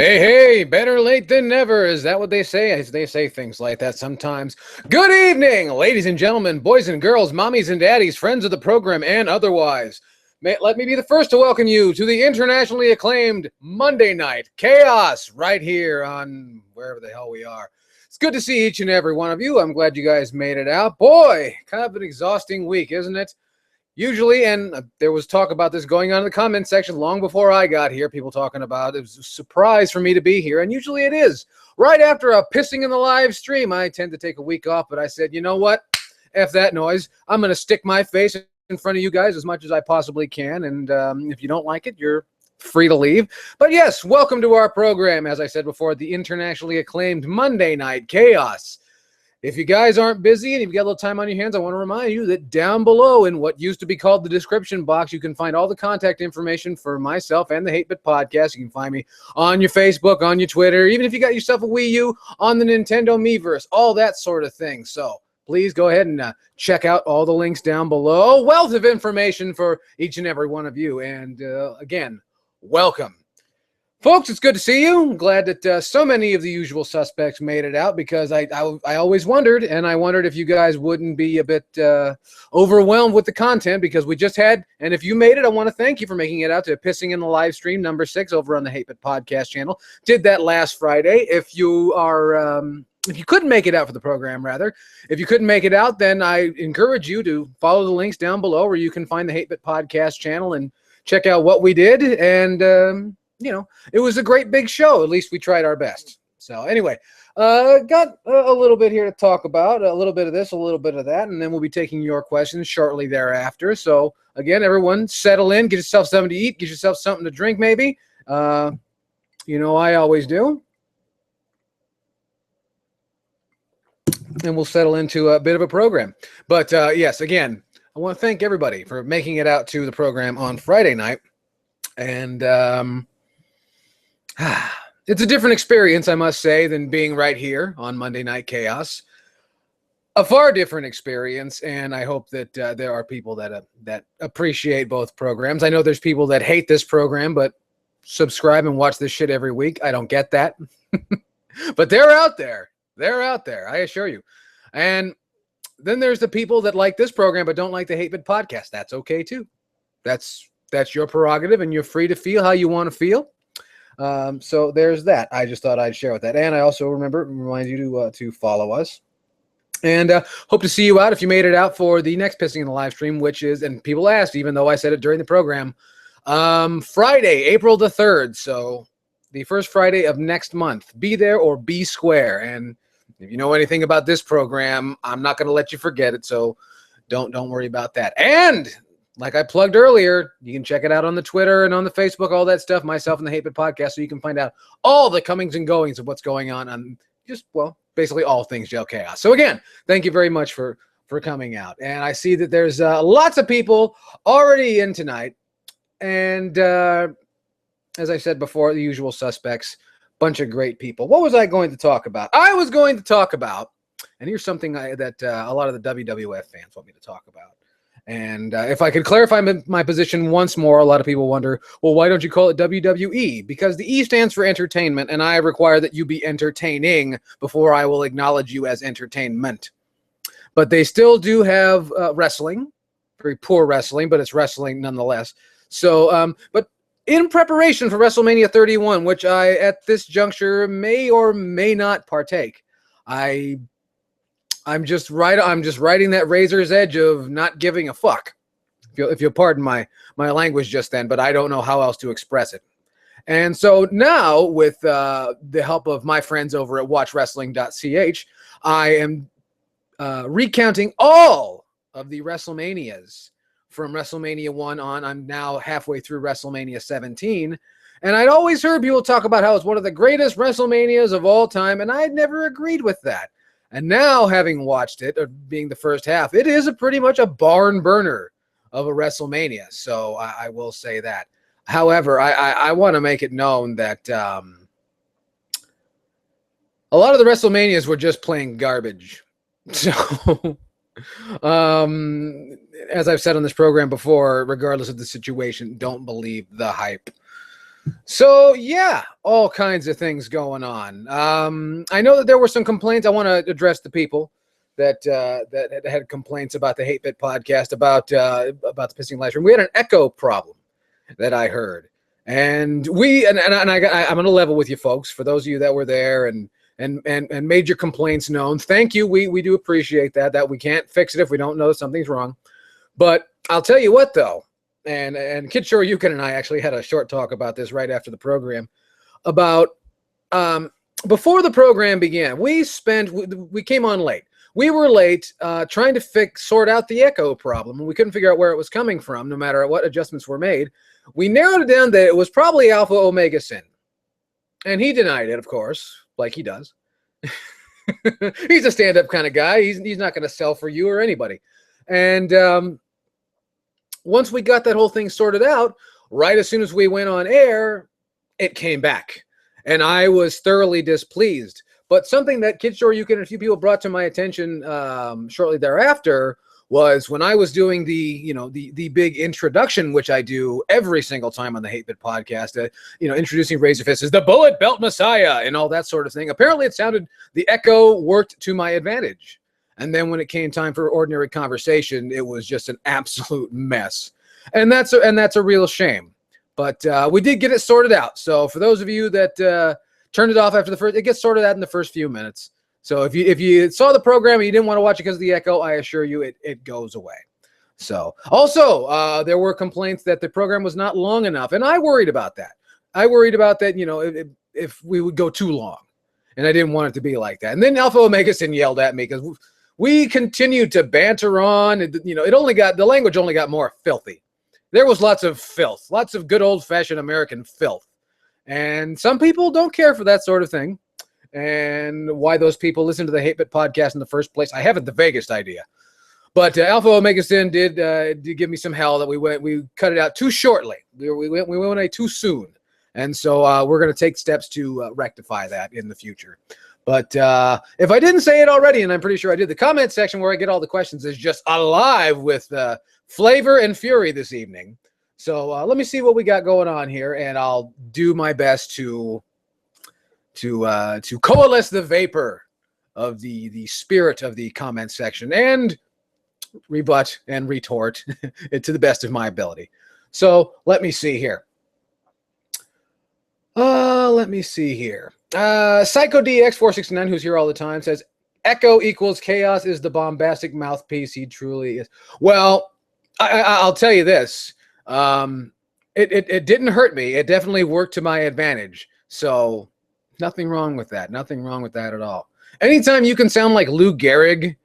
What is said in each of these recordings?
Hey, better late than never. Is that what they say? They say things like that sometimes. Good evening, ladies and gentlemen, boys and girls, mommies and daddies, friends of the program, and otherwise. Let me be the first to welcome you to the internationally acclaimed Monday Night Chaos right here on wherever the hell we are. It's good to see each and every one of you. I'm glad you guys made it out. Boy, kind of an exhausting week, isn't it? Usually, and there was talk about this going on in the comment section long before I got here, people talking about it was a surprise for me to be here, and usually it is. Right after a pissing in the live stream, I tend to take a week off, but I said, you know what? F that noise. I'm going to stick my face in front of you guys as much as I possibly can, and if you don't like it, you're free to leave. But yes, welcome to our program, as I said before, the internationally acclaimed Monday Night Chaos. If you guys aren't busy and you've got a little time on your hands, I want to remind you that down below in what used to be called the description box, you can find all the contact information for myself and the Hatebreed podcast. You can find me on your Facebook, on your Twitter, even if you got yourself a Wii U, on the Nintendo MiiVerse, all that sort of thing. So please go ahead and check out all the links down below. Wealth of information for each and every one of you. And again, welcome. Folks, it's good to see you. I'm glad that so many of the usual suspects made it out because I always wondered, and I wondered if you guys wouldn't be a bit overwhelmed with the content because we just had, and if you made it, I want to thank you for making it out to Pissing in the Live Stream number 6 over on the Hatebreed podcast channel. Did that last Friday. If you are... if you couldn't make it out for the program, rather, if you couldn't make it out, then I encourage you to follow the links down below where you can find the Hatebreed podcast channel and check out what we did. And, you know, it was a great big show. At least we tried our best. So anyway, got a little bit here to talk about, a little bit of this, a little bit of that, and then we'll be taking your questions shortly thereafter. So again, everyone settle in, get yourself something to eat, get yourself something to drink maybe. You know, I always do. And we'll settle into a bit of a program. But yes, again, I want to thank everybody for making it out to the program on Friday night. And it's a different experience, I must say, than being right here on Monday Night Chaos. A far different experience, and I hope that there are people that appreciate both programs. I know there's people that hate this program, but subscribe and watch this shit every week. I don't get that. But they're out there. They're out there, I assure you. And then there's the people that like this program but don't like the Hatebreed podcast. That's okay, too. That's your prerogative, and you're free to feel how you want to feel. So there's that. I just thought I'd share with that. And I also remind you to follow us. And hope to see you out if you made it out for the next Pissing in the Live Stream, which is, and people asked, even though I said it during the program, Friday, April the 3rd. So the first Friday of next month. Be there or be square. And if you know anything about this program, I'm not going to let you forget it. So don't worry about that. And like I plugged earlier, you can check it out on the Twitter and on the Facebook, all that stuff, myself and the Hatebreed podcast, so you can find out all the comings and goings of what's going on just, well, basically all things Yellkaos. So again, thank you very much for coming out. And I see that there's lots of people already in tonight. And as I said before, the usual suspects, bunch of great people. What was I going to talk about? I was going to talk about, and here's something that a lot of the WWF fans want me to talk about. And if I could clarify my position once more, a lot of people wonder, well, why don't you call it WWE? Because the E stands for entertainment, and I require that you be entertaining before I will acknowledge you as entertainment. But they still do have wrestling, very poor wrestling, but it's wrestling nonetheless. So, but in preparation for WrestleMania 31, which I, at this juncture, may or may not partake, I'm just riding that razor's edge of not giving a fuck, if you'll pardon my language just then, but I don't know how else to express it. And so now, with the help of my friends over at watchwrestling.ch, I am recounting all of the WrestleManias from WrestleMania 1 on. I'm now halfway through WrestleMania 17. And I'd always heard people talk about how it's one of the greatest WrestleManias of all time, and I'd never agreed with that. And now, having watched it, or being the first half, it is pretty much a barn burner of a WrestleMania. So I will say that. However, I want to make it known that a lot of the WrestleManias were just plain garbage. So, as I've said on this program before, regardless of the situation, don't believe the hype. So yeah, all kinds of things going on. I know that there were some complaints. I want to address the people that had complaints about the Hate Bit podcast about the pissing live stream. We had an echo problem that I heard, and I'm going to level with you folks. For those of you that were there and made your complaints known, thank you. We do appreciate that. That we can't fix it if we don't know something's wrong. But I'll tell you what, though. And Kid Shoryuken and I actually had a short talk about this right after the program about before the program began. We came on late. We were late trying to sort out the echo problem, and we couldn't figure out where it was coming from, no matter what adjustments were made. We narrowed it down that it was probably Alpha Omega Sin, and he denied it, of course, like he does. He's a stand-up kind of guy. He's not going to sell for you or anybody, and once we got that whole thing sorted out, right as soon as we went on air, it came back. And I was thoroughly displeased. But something that Kid Shoryuken and a few people brought to my attention shortly thereafter was when I was doing the big introduction, which I do every single time on the Hate Bit podcast, introducing Razorfist as the Bullet Belt Messiah and all that sort of thing. Apparently the echo worked to my advantage. And then when it came time for ordinary conversation, it was just an absolute mess. And that's a real shame. But we did get it sorted out. So for those of you that turned it off after the first, it gets sorted out in the first few minutes. So if you saw the program and you didn't want to watch it because of the echo, I assure you it goes away. So also there were complaints that the program was not long enough. And I worried about that. If we would go too long. And I didn't want it to be like that. And then Alpha Omega Sin yelled at me because we continued to banter on. The language only got more filthy. There was lots of filth, lots of good old-fashioned American filth. And some people don't care for that sort of thing. And why those people listen to the Hate Bit podcast in the first place, I haven't the vaguest idea. But Alpha Omega Sin did give me some hell that we cut it out too shortly. We went away too soon. And so we're going to take steps to rectify that in the future. But if I didn't say it already, and I'm pretty sure I did, the comment section where I get all the questions is just alive with flavor and fury this evening. So let me see what we got going on here, and I'll do my best to coalesce the vapor of the spirit of the comment section and rebut and retort to the best of my ability. So let me see here. Psycho DX469, who's here all the time, says Echo equals Chaos is the bombastic mouthpiece he truly is. Well, I'll tell you this. It didn't hurt me. It definitely worked to my advantage. So nothing wrong with that. Nothing wrong with that at all. Anytime you can sound like Lou Gehrig,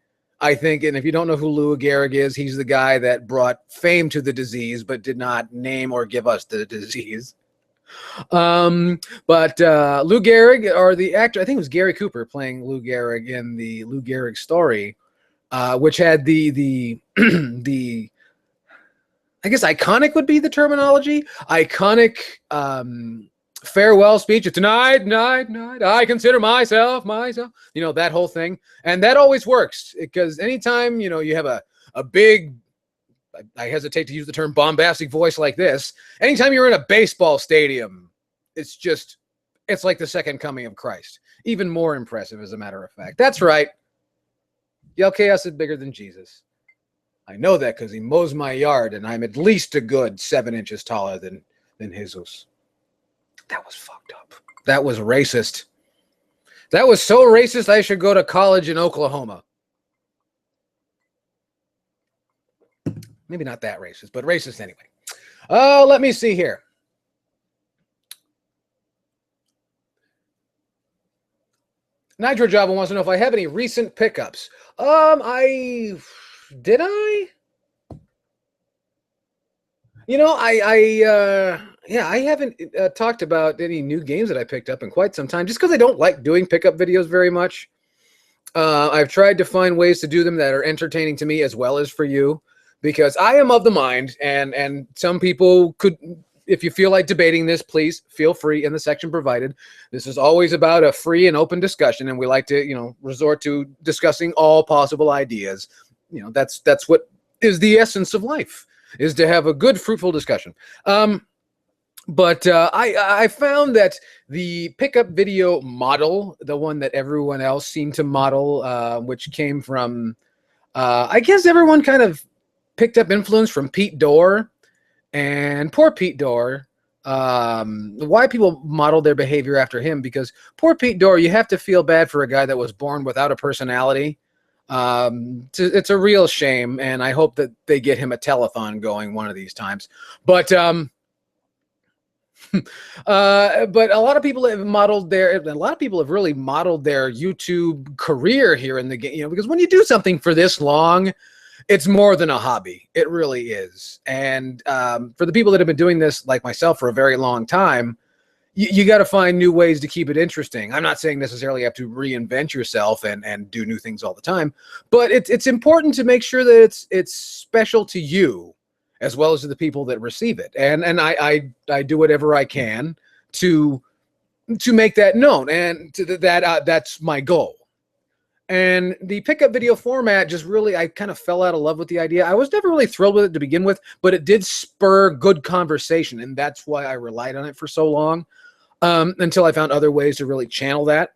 I think, and if you don't know who Lou Gehrig is, he's the guy that brought fame to the disease but did not name or give us the disease. But Lou Gehrig, or the actor, I think it was Gary Cooper playing Lou Gehrig in the Lou Gehrig story, which had the I guess iconic would be the terminology. Iconic farewell speech. Tonight, I consider myself. That whole thing. And that always works because anytime, you have a big, I hesitate to use the term bombastic voice like this. Anytime you're in a baseball stadium, it's like the second coming of Christ. Even more impressive, as a matter of fact. That's right. Yellkaos is bigger than Jesus. I know that because he mows my yard, and I'm at least a good 7 inches taller than Jesus. That was fucked up. That was racist. That was so racist, I should go to college in Oklahoma. Maybe not that racist, but racist anyway. Let me see here. Nitro Java wants to know if I have any recent pickups. Did I? I haven't talked about any new games that I picked up in quite some time, just because I don't like doing pickup videos very much. I've tried to find ways to do them that are entertaining to me as well as for you, because I am of the mind, and some people could, if you feel like debating this, please feel free in the section provided. This is always about a free and open discussion, and we like to, resort to discussing all possible ideas. That's what is the essence of life, is to have a good, fruitful discussion. But I found that the pickup video model, the one that everyone else seemed to model, which came from, I guess everyone kind of picked up influence from Pete Dorr, and poor Pete Dorr. Why people modeled their behavior after him? Because poor Pete Dorr, you have to feel bad for a guy that was born without a personality. It's a real shame, and I hope that they get him a telethon going one of these times. But but a lot of people have really modeled their YouTube career here in the game, because when you do something for this long, it's more than a hobby. It really is. And for the people that have been doing this, like myself, for a very long time, you got to find new ways to keep it interesting. I'm not saying necessarily you have to reinvent yourself and do new things all the time, but it's important to make sure that it's special to you as well as to the people that receive it. And I do whatever I can to make that known, and that's my goal. And the pickup video format just really, I kind of fell out of love with the idea. I was never really thrilled with it to begin with, but it did spur good conversation, and that's why I relied on it for so long, until I found other ways to really channel that.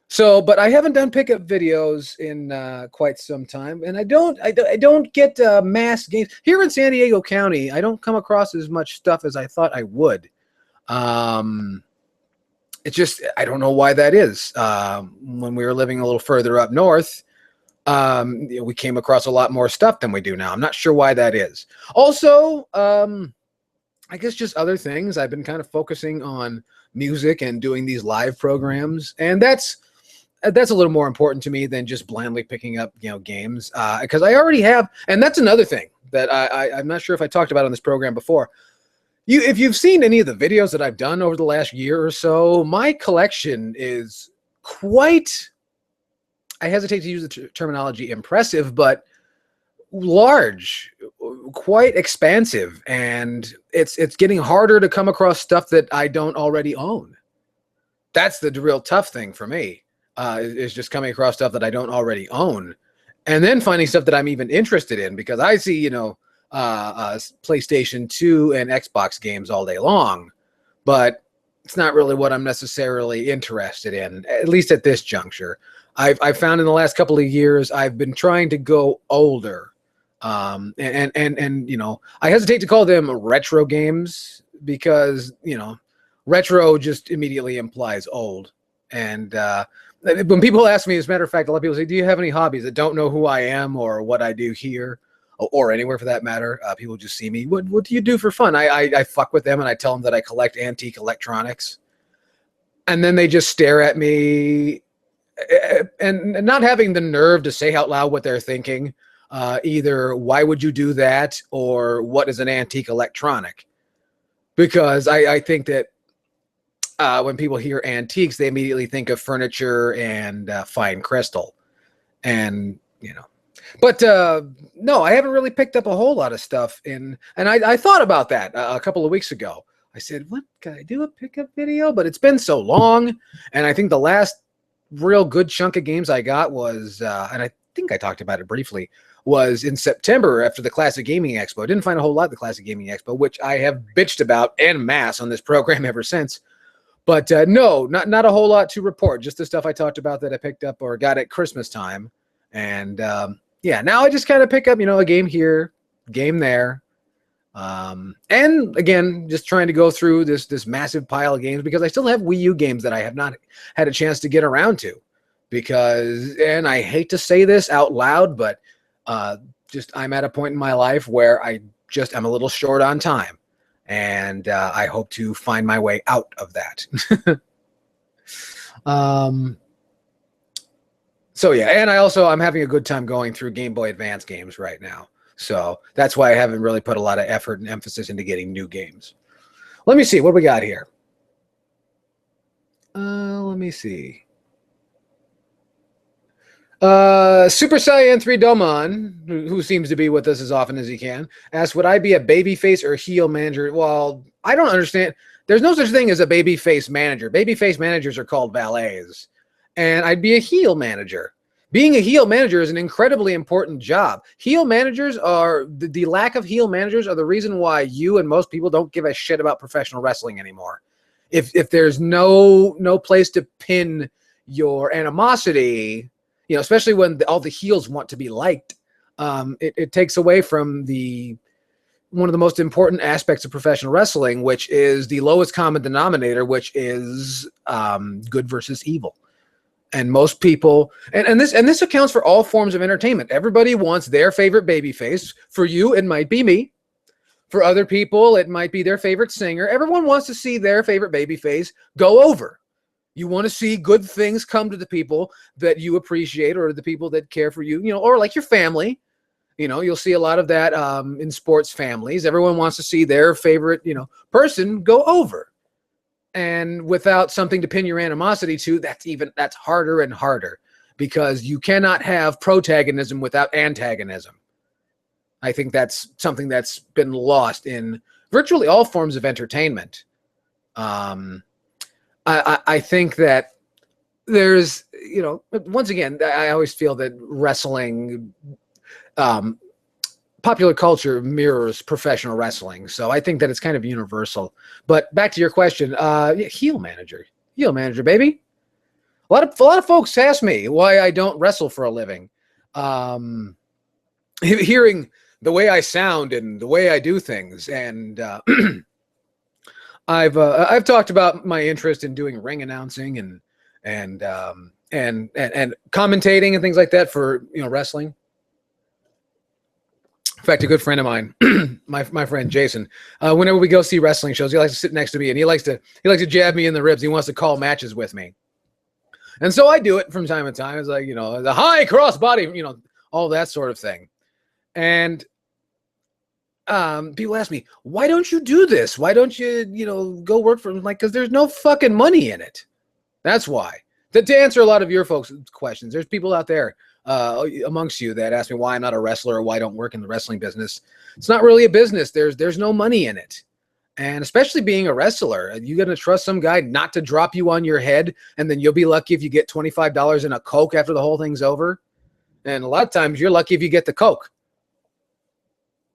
So, but I haven't done pickup videos in quite some time, and I don't get mass games here in San Diego County. I don't come across as much stuff as I thought I would. It's just, I don't know why that is. When we were living a little further up north, we came across a lot more stuff than we do now. I'm not sure why that is. Also, I guess just other things. I've been kind of focusing on music and doing these live programs, and that's a little more important to me than just blindly picking up, games, because I already have. And that's another thing that I'm not sure if I talked about on this program before. If you've seen any of the videos that I've done over the last year or so, my collection is quite, I hesitate to use the terminology impressive, but large, quite expansive, and it's getting harder to come across stuff that I don't already own. That's the real tough thing for me, is just coming across stuff that I don't already own, and then finding stuff that I'm even interested in, because I see, PlayStation 2 and Xbox games all day long, but it's not really what I'm necessarily interested in, at least at this juncture. I've found in the last couple of years, I've been trying to go older. I hesitate to call them retro games, because, retro just immediately implies old. And when people ask me, as a matter of fact, a lot of people say, do you have any hobbies that don't know who I am or what I do here? Or anywhere for that matter. People just see me. What do you do for fun? I fuck with them, and I tell them that I collect antique electronics. And then they just stare at me, and not having the nerve to say out loud what they're thinking. Either why would you do that, or what is an antique electronic? Because I think that when people hear antiques, they immediately think of furniture and fine crystal. And, but no, I haven't really picked up a whole lot of stuff and I thought about that a couple of weeks ago. I said, what, can I do a pickup video? But it's been so long, and I think the last real good chunk of games I got was, and I think I talked about it briefly, was in September after the Classic Gaming Expo. I didn't find a whole lot at the Classic Gaming Expo, which I have bitched about en masse on this program ever since. But no, not a whole lot to report. Just the stuff I talked about that I picked up or got at Christmas time. And yeah, now I just kind of pick up, a game here, game there. And again, just trying to go through this massive pile of games, because I still have Wii U games that I have not had a chance to get around to. Because, and I hate to say this out loud, but just I'm at a point in my life where I'm a little short on time. And I hope to find my way out of that. So yeah, and I'm having a good time going through Game Boy Advance games right now. So that's why I haven't really put a lot of effort and emphasis into getting new games. Let me see what we got here. Let me see. Super Saiyan 3 Domon, who seems to be with us as often as he can, asked, would I be a babyface or heel manager? Well, I don't understand. There's no such thing as a babyface manager. Babyface managers are called valets. And I'd be a heel manager, Being a heel manager is an incredibly important job. Heel managers are the lack of heel managers are the reason why you and most people don't give a shit about professional wrestling anymore. If there's no place to pin your animosity, you know, especially when all the heels want to be liked, it takes away from one of the most important aspects of professional wrestling, which is the lowest common denominator, which is good versus evil. And most people, and this accounts for all forms of entertainment. Everybody wants their favorite babyface. For you, it might be me. For other people, it might be their favorite singer. Everyone wants to see their favorite babyface go over. You want to see good things come to the people that you appreciate, or the people that care for you, you know, or like your family. You know, you'll see a lot of that in sports families. Everyone wants to see their favorite, you know, person go over. And without something to pin your animosity to, that's harder and harder, because you cannot have protagonism without antagonism. I think that's something that's been lost in virtually all forms of entertainment. I think that there's, you know, once again, I always feel that wrestling, popular culture mirrors professional wrestling. So I think that it's kind of universal. But back to your question, heel manager, baby. A lot of folks ask me why I don't wrestle for a living. Hearing the way I sound and the way I do things, and I've talked about my interest in doing ring announcing and commentating and things like that for, you know, wrestling. In fact, a good friend of mine, my friend Jason, whenever we go see wrestling shows, he likes to sit next to me, and he likes to jab me in the ribs. He wants to call matches with me, and so I do it from time to time. It's like, you know, the high cross body, you know, all that sort of thing. And people ask me, why don't you do this? Why don't you, you know, go work for, like, because there's no fucking money in it. That's why. To answer a lot of your folks' questions, there's people out there amongst you that ask me why I'm not a wrestler or why I don't work in the wrestling business. It's not really a business. There's no money in it. And especially being a wrestler, you're going to trust some guy not to drop you on your head, and then you'll be lucky if you get $25 in a Coke after the whole thing's over. And a lot of times you're lucky if you get the Coke.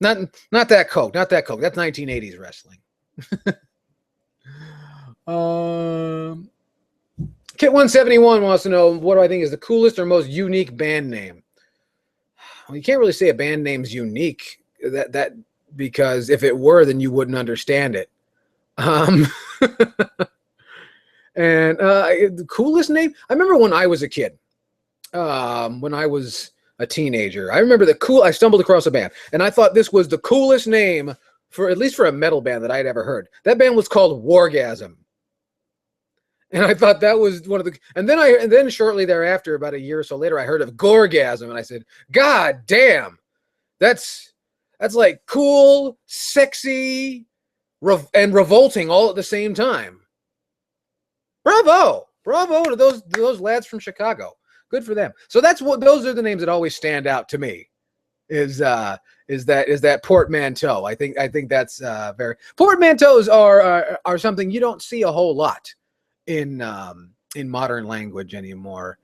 Not that Coke. That's 1980s wrestling. Kit 171 wants to know, what do I think is the coolest or most unique band name? Well, you can't really say a band name's unique, that because if it were, then you wouldn't understand it. And the coolest name, I remember when I was a kid, when I was a teenager, I remember I stumbled across a band, and I thought this was the coolest name for, at least for a metal band that I'd ever heard. That band was called Wargasm. And I thought that was one of the, and then shortly thereafter, about a year or so later, I heard of Gorgasm, and I said, God damn, that's like cool, sexy, and revolting all at the same time. Bravo to those lads from Chicago. Good for them. So those are the names that always stand out to me. Is that portmanteau? I think that's very, portmanteaus are something you don't see a whole lot in modern language anymore.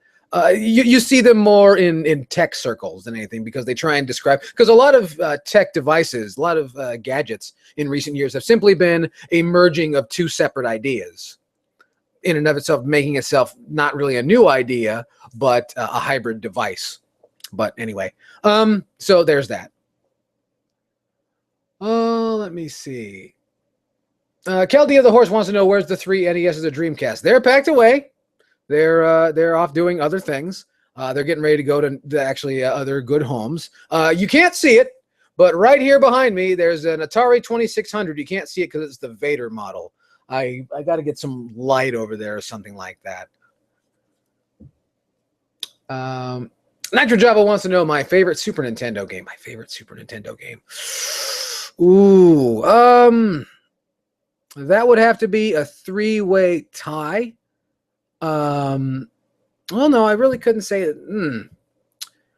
You see them more in tech circles than anything, because they try and describe, because a lot of tech devices, a lot of gadgets in recent years have simply been a merging of two separate ideas, in and of itself, making itself not really a new idea, but a hybrid device. But anyway, so there's that. Let me see. Chaldea the Horse wants to know, where's the 3 NESs of Dreamcast? They're packed away. They're off doing other things. They're getting ready to go to actually other good homes. You can't see it, but right here behind me, there's an Atari 2600. You can't see it because it's the Vader model. I got to get some light over there or something like that. Nitro Java wants to know my favorite Super Nintendo game. Ooh, that would have to be a 3-way tie. Well, no, I really couldn't say it.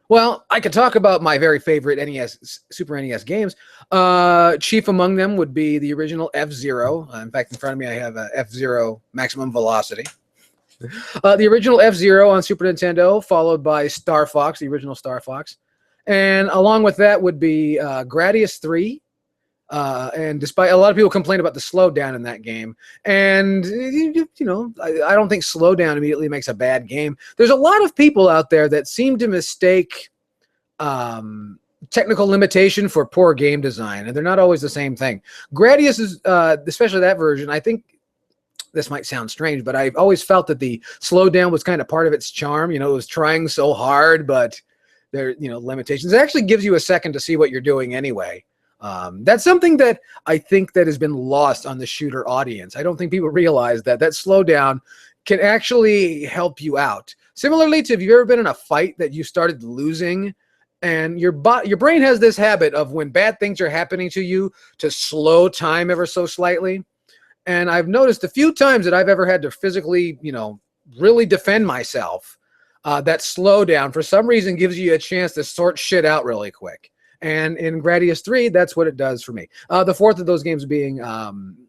Well, I could talk about my very favorite Super NES games. Chief among them would be the original F-Zero. In fact, in front of me, I have a F-Zero Maximum Velocity. The original F-Zero on Super Nintendo, followed by Star Fox, the original Star Fox. And along with that would be Gradius 3. And despite a lot of people complain about the slowdown in that game, and you know, I don't think slowdown immediately makes a bad game. There's a lot of people out there that seem to mistake technical limitation for poor game design, and they're not always the same thing. Gradius is, especially that version, I think, this might sound strange, but I've always felt that the slowdown was kind of part of its charm. You know, it was trying so hard, but there, you know, limitations. It actually gives you a second to see what you're doing anyway. That's something that I think that has been lost on the shooter audience. I don't think people realize that slowdown can actually help you out. Similarly to, if you've ever been in a fight that you started losing, and your brain has this habit of, when bad things are happening to you, to slow time ever so slightly. And I've noticed a few times that I've ever had to physically, you know, really defend myself, that slowdown for some reason gives you a chance to sort shit out really quick. And in Gradius 3, that's what it does for me. The fourth of those games being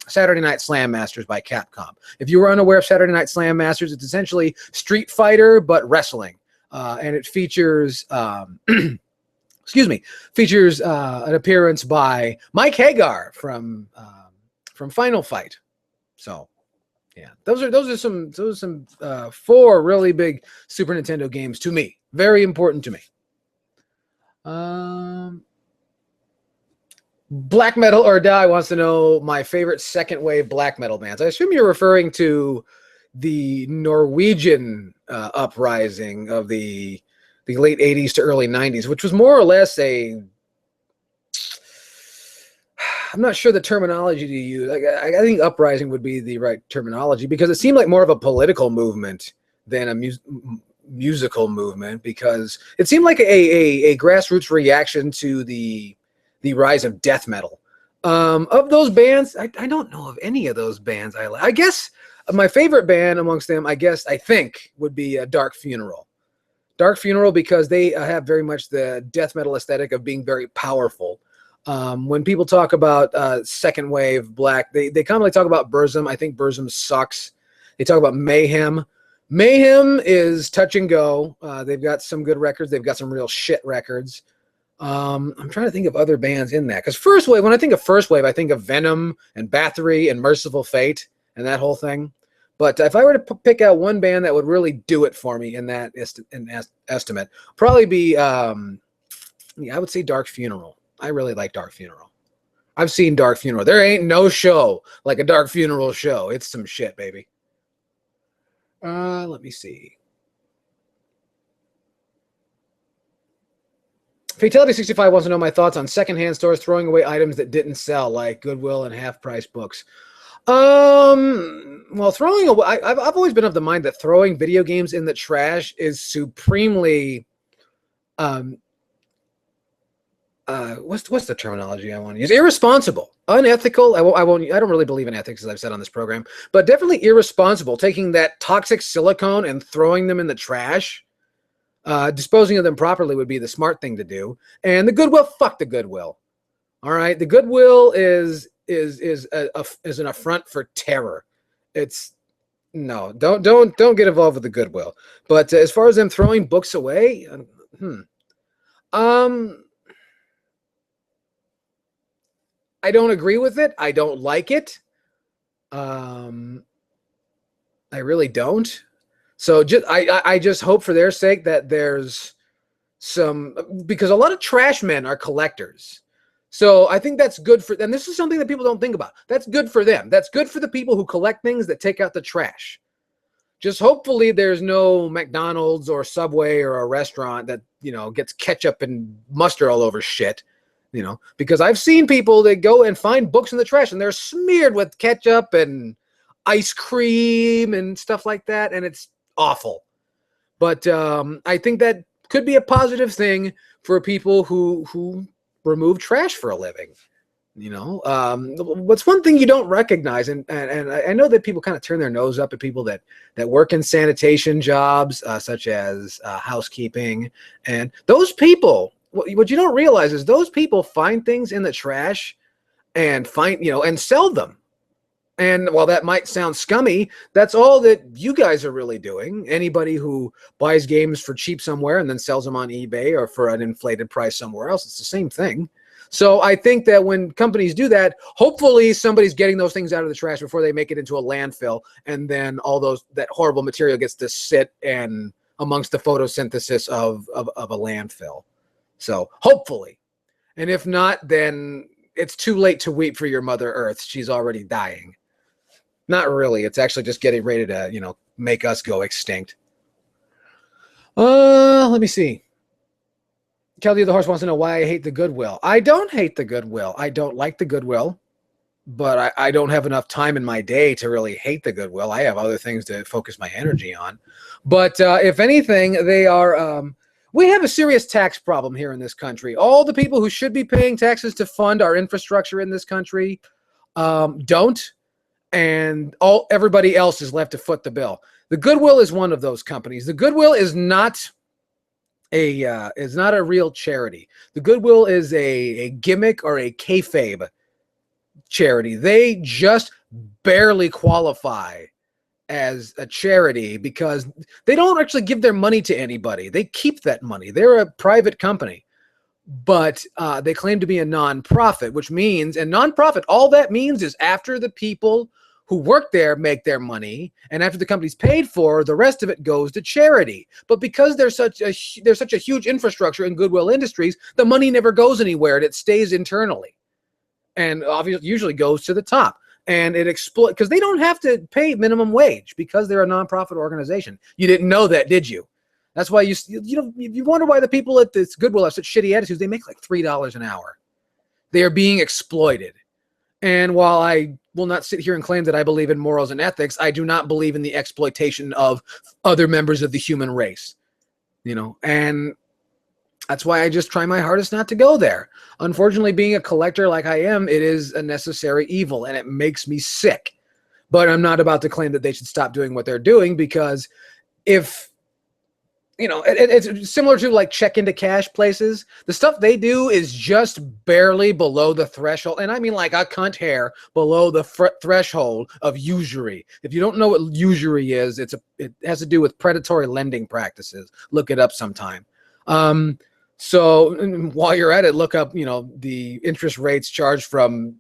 Saturday Night Slam Masters by Capcom. If you were unaware of Saturday Night Slam Masters, it's essentially Street Fighter but wrestling. And it features, excuse me, features an appearance by Mike Hagar from Final Fight. So, yeah, those are some 4 really big Super Nintendo games to me. Very important to me. Black Metal or Die wants to know my favorite second wave black metal bands. I assume you're referring to the Norwegian uprising of the late 80s to early 90s, which was more or less I'm not sure the terminology to use. I think uprising would be the right terminology, because it seemed like more of a political movement than a musical movement, because it seemed like a grassroots reaction to the rise of death metal. Of those bands, I don't know of any of those bands I like. I guess my favorite band amongst them, I think, would be Dark Funeral. Dark Funeral, because they have very much the death metal aesthetic of being very powerful. When people talk about second wave black, they commonly talk about Burzum. I think Burzum sucks. They talk about Mayhem. Mayhem is touch and go. They've got some good records. They've got some real shit records. I'm trying to think of other bands in that, because first wave, when I think of first wave, I think of Venom and Bathory and Merciful Fate and that whole thing. But if I were to pick out one band that would really do it for me in that estimate, probably be, I would say Dark Funeral. I really like Dark Funeral. I've seen Dark Funeral. There ain't no show like a Dark Funeral show. It's some shit, baby. Let me see. Fatality 65 wants to know my thoughts on secondhand stores throwing away items that didn't sell, like Goodwill and half-price books. Well, throwing away, I've always been of the mind that throwing video games in the trash is supremely, what's the terminology I want to use? Irresponsible, unethical. I don't really believe in ethics, as I've said on this program, but definitely irresponsible. Taking that toxic silicone and throwing them in the trash, disposing of them properly would be the smart thing to do. And the Goodwill, fuck the Goodwill. All right, the Goodwill is an affront for terror. It's no, don't get involved with the Goodwill. But as far as them throwing books away, I don't agree with it. I don't like it. I really don't. So I just hope for their sake that there's some, because a lot of trash men are collectors. So I think that's good for, and this is something that people don't think about. That's good for them. That's good for the people who collect things that take out the trash. Just hopefully there's no McDonald's or Subway or a restaurant that, gets ketchup and mustard all over shit. Because I've seen people that go and find books in the trash and they're smeared with ketchup and ice cream and stuff like that, and it's awful. But I think that could be a positive thing for people who remove trash for a living. What's one thing you don't recognize, and I know that people kind of turn their nose up at people that work in sanitation jobs, such as housekeeping, and those people. What you don't realize is those people find things in the trash and and sell them. And while that might sound scummy, that's all that you guys are really doing. Anybody who buys games for cheap somewhere and then sells them on eBay or for an inflated price somewhere else, it's the same thing. So I think that when companies do that, hopefully somebody's getting those things out of the trash before they make it into a landfill, and then all that horrible material gets to sit and amongst the photosynthesis of a landfill. So hopefully. And if not, then it's too late to weep for your Mother Earth. She's already dying. Not really. It's actually just getting ready to, make us go extinct. Let me see. Kelly the Horse wants to know why I hate the goodwill. I don't hate the goodwill. I don't like the goodwill, but I don't have enough time in my day to really hate the goodwill. I have other things to focus my energy on. But if anything, they are... we have a serious tax problem here in this country. All the people who should be paying taxes to fund our infrastructure in this country don't. And everybody else is left to foot the bill. The Goodwill is one of those companies. The Goodwill is not a real charity. The Goodwill is a gimmick or a kayfabe charity. They just barely qualify as a charity because they don't actually give their money to anybody. They keep that money. They're a private company. But they claim to be a nonprofit, which means, and nonprofit, all that means is after the people who work there make their money, and after the company's paid for, the rest of it goes to charity. But because there's such a huge infrastructure in Goodwill Industries, the money never goes anywhere, and it stays internally, and obviously usually goes to the top. And it explodes because they don't have to pay minimum wage because they're a nonprofit organization. You didn't know that, did you? That's why you wonder why the people at this Goodwill have such shitty attitudes. They make like $3 an hour. They are being exploited. And while I will not sit here and claim that I believe in morals and ethics, I do not believe in the exploitation of other members of the human race. And that's why I just try my hardest not to go there. Unfortunately, being a collector like I am, it is a necessary evil, and it makes me sick. But I'm not about to claim that they should stop doing what they're doing, because if... it's similar to like check into cash places. The stuff they do is just barely below the threshold. And I mean like a cunt hair below the threshold of usury. If you don't know what usury is, it has to do with predatory lending practices. Look it up sometime. So while you're at it, look up, the interest rates charged from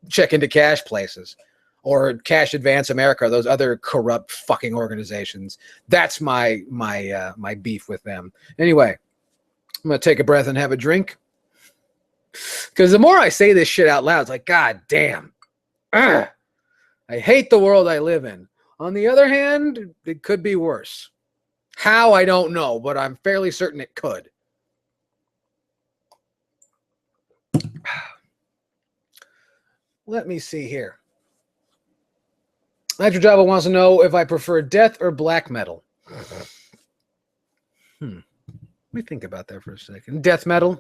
check into cash places. Or Cash Advance America, those other corrupt fucking organizations. That's my beef with them. Anyway, I'm going to take a breath and have a drink. Because the more I say this shit out loud, it's like, God damn. I hate the world I live in. On the other hand, it could be worse. How, I don't know, but I'm fairly certain it could. Let me see here. Nitro Java wants to know if I prefer death or black metal. Let me think about that for a second. Death metal.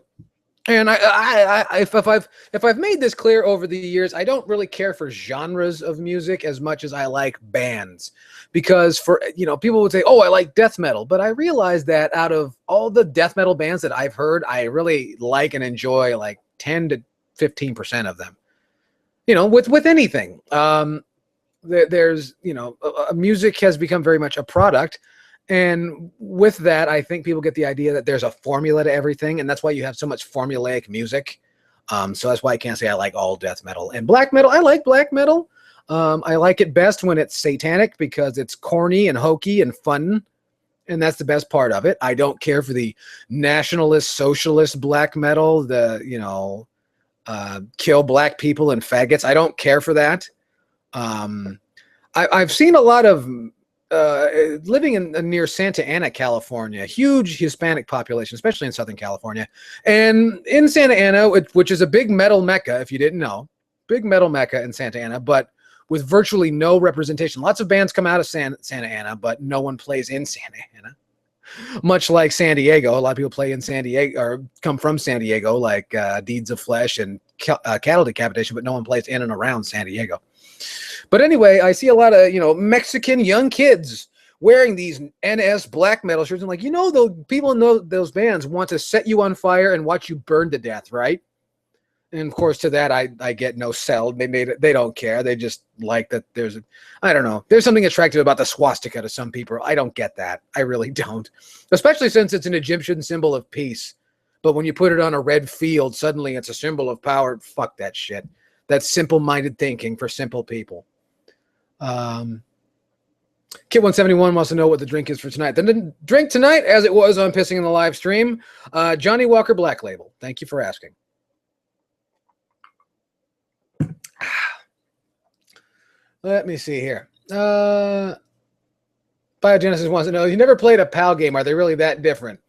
And if I've made this clear over the years, I don't really care for genres of music as much as I like bands. Because people would say, oh, I like death metal. But I realize that out of all the death metal bands that I've heard, I really like and enjoy like 10 to 15% of them. With anything. There's music has become very much a product, and with that I think people get the idea that there's a formula to everything, and that's why you have so much formulaic music. So that's why I can't say I like all death metal. And black metal, I like black metal. I like it best when it's satanic because it's corny and hokey and fun, and that's the best part of it. I don't care for the nationalist socialist black metal, the kill black people and faggots. I don't care for that. I've seen a lot of living in near Santa Ana, California, huge Hispanic population, especially in Southern California. And in Santa Ana, which is a big metal mecca, if you didn't know, big metal mecca in Santa Ana, but with virtually no representation. Lots of bands come out of Santa Ana, but no one plays in Santa Ana. Much like San Diego, a lot of people play in San Diego or come from San Diego, like Deeds of Flesh and Cattle Decapitation, but no one plays in and around San Diego. But anyway, I see a lot of, Mexican young kids wearing these NS black metal shirts. And like, the people in those bands want to set you on fire and watch you burn to death, right? And of course, to that, I get no sell. They don't care. They just like that there's I don't know. There's something attractive about the swastika to some people. I don't get that. I really don't. Especially since it's an Egyptian symbol of peace. But when you put it on a red field, suddenly it's a symbol of power. Fuck that shit. That's simple-minded thinking for simple people. Kit171 wants to know what the drink is for tonight. The drink tonight, as it was on Pissing in the live stream, Johnny Walker Black Label. Thank you for asking. Let me see here. Biogenesis wants to know, you never played a PAL game. Are they really that different?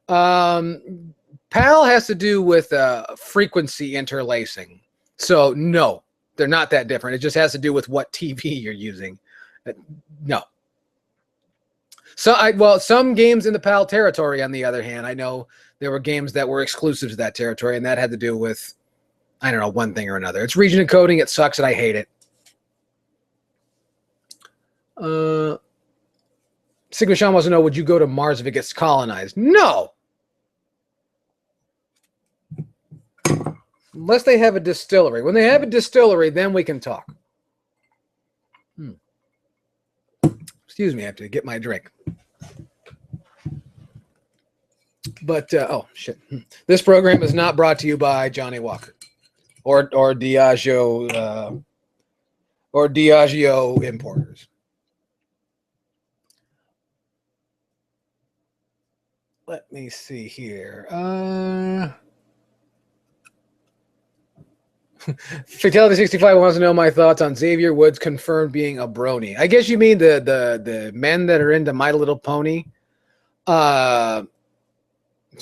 PAL has to do with frequency interlacing. So, no, they're not that different. It just has to do with what TV you're using. No. So, some games in the PAL territory, on the other hand, I know there were games that were exclusive to that territory, and that had to do with, I don't know, one thing or another. It's region encoding. It sucks, and I hate it. Sigma Sean wants to know, would you go to Mars if it gets colonized? No. Unless they have a distillery. When they have a distillery, then we can talk. Excuse me, I have to get my drink. But, oh, shit. This program is not brought to you by Johnny Walker or Diageo importers. Let me see here. Fatality 65 wants to know my thoughts on Xavier Woods confirmed being a brony. I guess you mean the men that are into My Little Pony. It's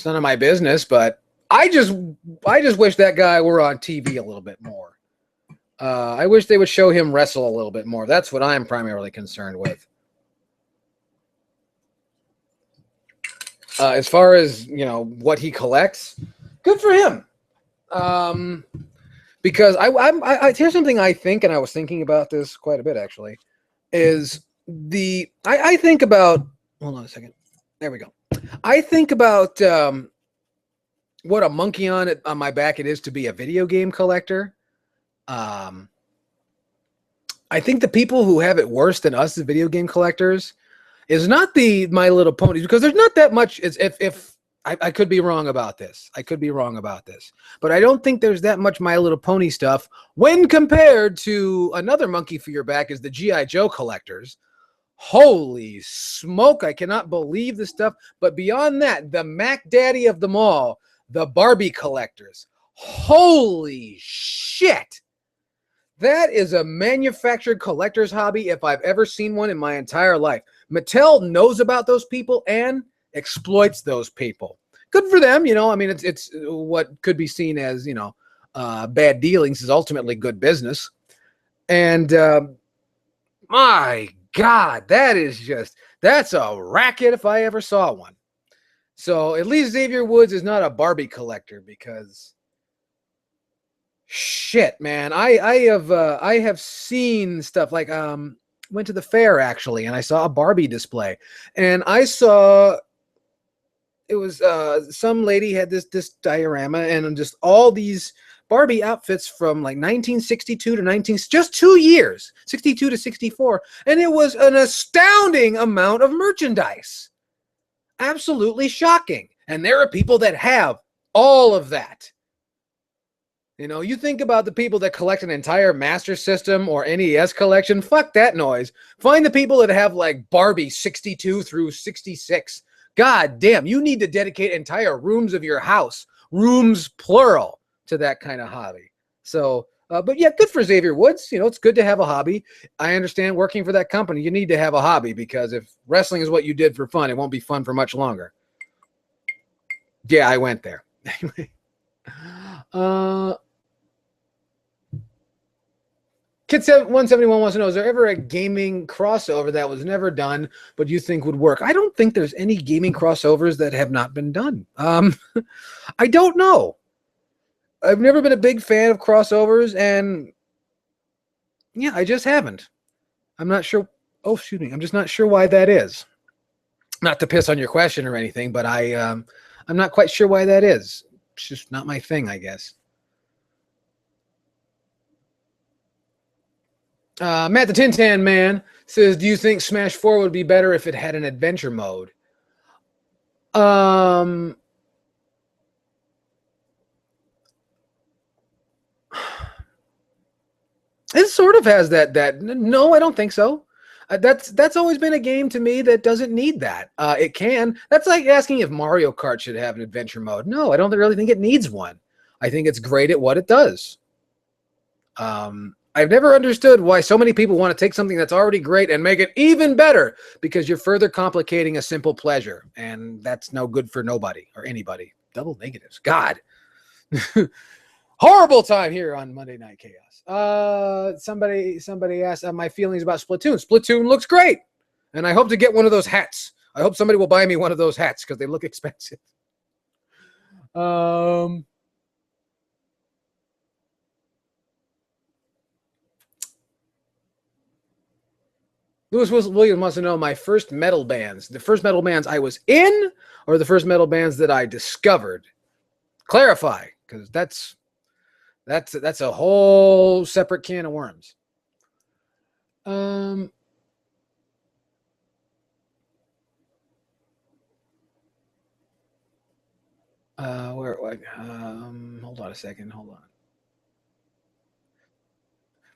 none of my business, but I just wish that guy were on TV a little bit more. I wish they would show him wrestle a little bit more. That's what I'm primarily concerned with. As far as, what he collects, good for him. Because I here's something I think, and I was thinking about this quite a bit actually, is I think about, hold on a second. There we go. I think about what a monkey on my back it is to be a video game collector. I think the people who have it worse than us as video game collectors is not the My Little Ponies, because there's not that much. If I could be wrong about this. But I don't think there's that much My Little Pony stuff when compared to another monkey for your back is the G.I. Joe collectors. Holy smoke, I cannot believe this stuff. But beyond that, the Mac Daddy of them all, the Barbie collectors. Holy shit. That is a manufactured collector's hobby if I've ever seen one in my entire life. Mattel knows about those people and exploits those people. Good for them, I mean, it's what could be seen as, bad dealings is ultimately good business. And my God, that's a racket if I ever saw one. So at least Xavier Woods is not a Barbie collector, because shit, man, I have seen stuff like went to the fair actually, and I saw a Barbie display, and I saw it was some lady had this diorama and just all these Barbie outfits from like 1962 to just 2 years, 62 to 64, and it was an astounding amount of merchandise. Absolutely shocking. And there are people that have all of that. You think about the people that collect an entire Master System or NES collection. Fuck that noise. Find the people that have like Barbie 62 through 66. God damn, you need to dedicate entire rooms of your house, rooms plural, to that kind of hobby. So, but yeah, good for Xavier Woods. It's good to have a hobby. I understand working for that company, you need to have a hobby, because if wrestling is what you did for fun, it won't be fun for much longer. Yeah, I went there. Anyway. Kid171 wants to know, is there ever a gaming crossover that was never done but you think would work? I don't think there's any gaming crossovers that have not been done. I don't know. I've never been a big fan of crossovers, and yeah, I just haven't. I'm not sure. Oh, excuse me. I'm just not sure why that is. Not to piss on your question or anything, but I'm not quite sure why that is. It's just not my thing, I guess. Matt the Tin Tan Man says, do you think Smash 4 would be better if it had an adventure mode? It sort of has that. No, I don't think so. That's always been a game to me that doesn't need that. It can. That's like asking if Mario Kart should have an adventure mode. No, I don't really think it needs one. I think it's great at what it does. I've never understood why so many people want to take something that's already great and make it even better, because you're further complicating a simple pleasure, and that's no good for nobody or anybody. Double negatives. God. Horrible time here on Monday Night Chaos. Somebody asked my feelings about Splatoon. Splatoon looks great, and I hope to get one of those hats. I hope somebody will buy me one of those hats because they look expensive. Lewis Williams wants to know my first metal bands. The first metal bands I was in, or the first metal bands that I discovered? Clarify, because that's a whole separate can of worms. Where hold on a second. Hold on.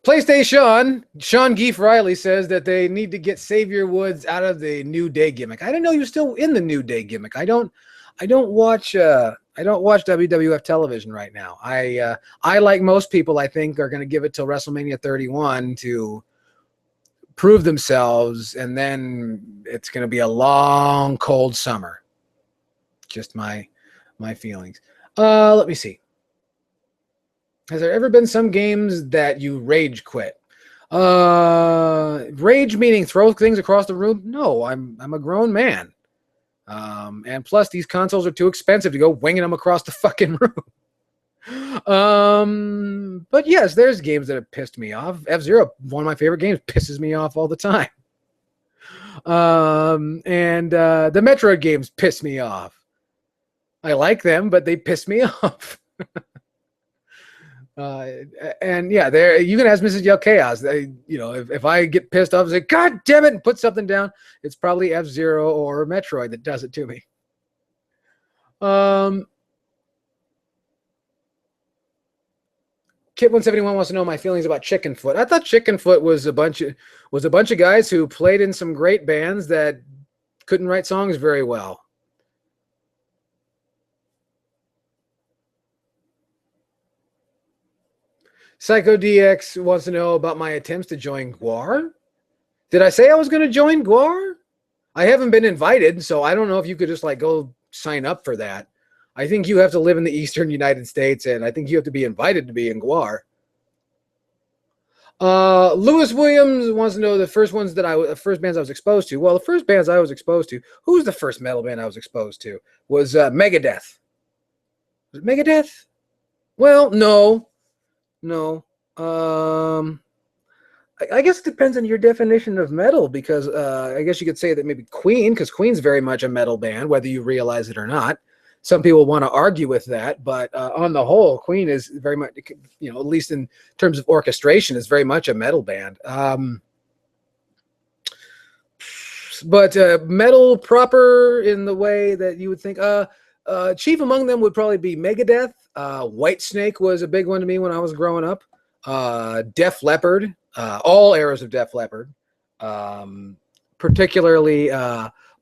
PlayStation, Sean Geef Riley says that they need to get Xavier Woods out of the New Day gimmick. I didn't know he was still in the New Day gimmick. I don't watch WWF television right now. I like most people, I think, are going to give it till WrestleMania 31 to prove themselves, and then it's going to be a long, cold summer. Just my feelings. Let me see. Has there ever been some games that you rage quit? Rage meaning throw things across the room? No, I'm a grown man. And plus, these consoles are too expensive to go winging them across the fucking room. But yes, there's games that have pissed me off. F-Zero, one of my favorite games, pisses me off all the time. And the Metroid games piss me off. I like them, but they piss me off. And yeah, there you can ask Mrs. Yellkaos. If I get pissed off and say, God damn it, and put something down, it's probably F-Zero or Metroid that does it to me. Kit171 wants to know my feelings about Chickenfoot. I thought Chickenfoot was a bunch of guys who played in some great bands that couldn't write songs very well. Psycho DX wants to know about my attempts to join GWAR. Did I say I was going to join GWAR? I haven't been invited, so I don't know if you could just like go sign up for that. I think you have to live in the Eastern United States, and I think you have to be invited to be in GWAR. Lewis Williams wants to know the first bands I was exposed to. Well, the first bands I was exposed to, who was the first metal band I was exposed to? Was Megadeth. Was it Megadeth? Well, no. I guess it depends on your definition of metal, because I guess you could say that maybe Queen, because Queen's very much a metal band, whether you realize it or not. Some people want to argue with that, but on the whole, Queen is very much, at least in terms of orchestration, is very much a metal band. But metal proper in the way that you would think, chief among them would probably be Megadeth. Whitesnake was a big one to me when I was growing up. Def Leppard, all eras of Def Leppard, particularly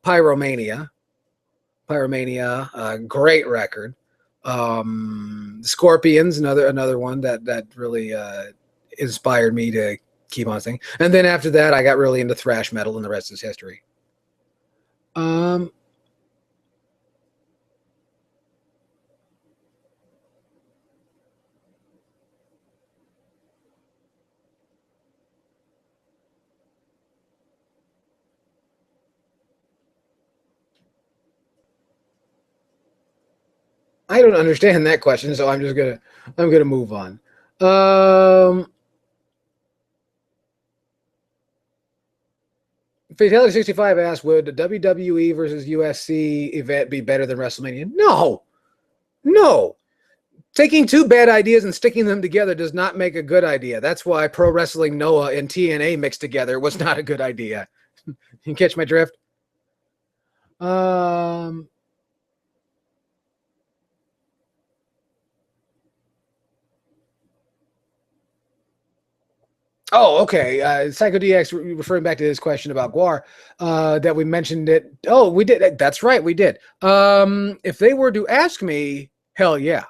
Pyromania. Great record. Scorpions, another one that really inspired me to keep on singing. And then after that, I got really into thrash metal, and the rest is history. I don't understand that question, so I'm gonna move on. Fatality 65 asked, would the WWE versus UFC event be better than WrestleMania? No. Taking two bad ideas and sticking them together does not make a good idea. That's why Pro Wrestling Noah and TNA mixed together was not a good idea. You catch my drift? Oh, okay. Psycho DX referring back to his question about Guar, that we mentioned it. Oh, we did. That's right, we did. If they were to ask me, hell yeah.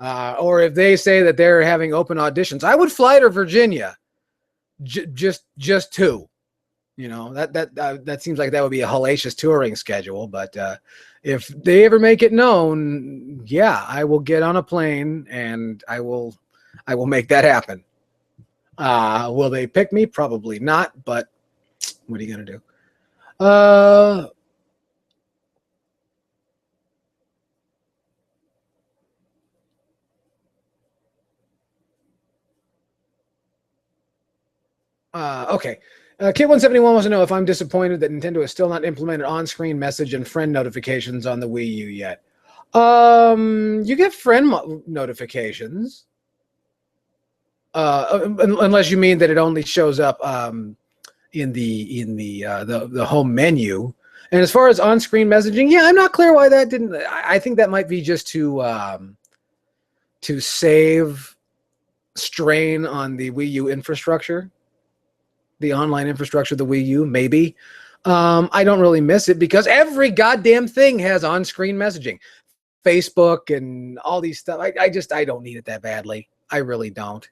Or if they say that they're having open auditions, I would fly to Virginia. Just two. You know, that seems like that would be a hellacious touring schedule. But if they ever make it known, yeah, I will get on a plane and I will make that happen. Will they pick me? Probably not. But what are you gonna do? Okay. Kid171 wants to know if I'm disappointed that Nintendo has still not implemented on-screen message and friend notifications on the Wii U yet. You get friend notifications. Unless you mean that it only shows up in the home menu. And as far as on-screen messaging, yeah, I'm not clear why that didn't. I think that might be just to save strain on the Wii U infrastructure. The online infrastructure of the Wii U, maybe. I don't really miss it because every goddamn thing has on-screen messaging. Facebook and all these stuff. I don't need it that badly. I really don't.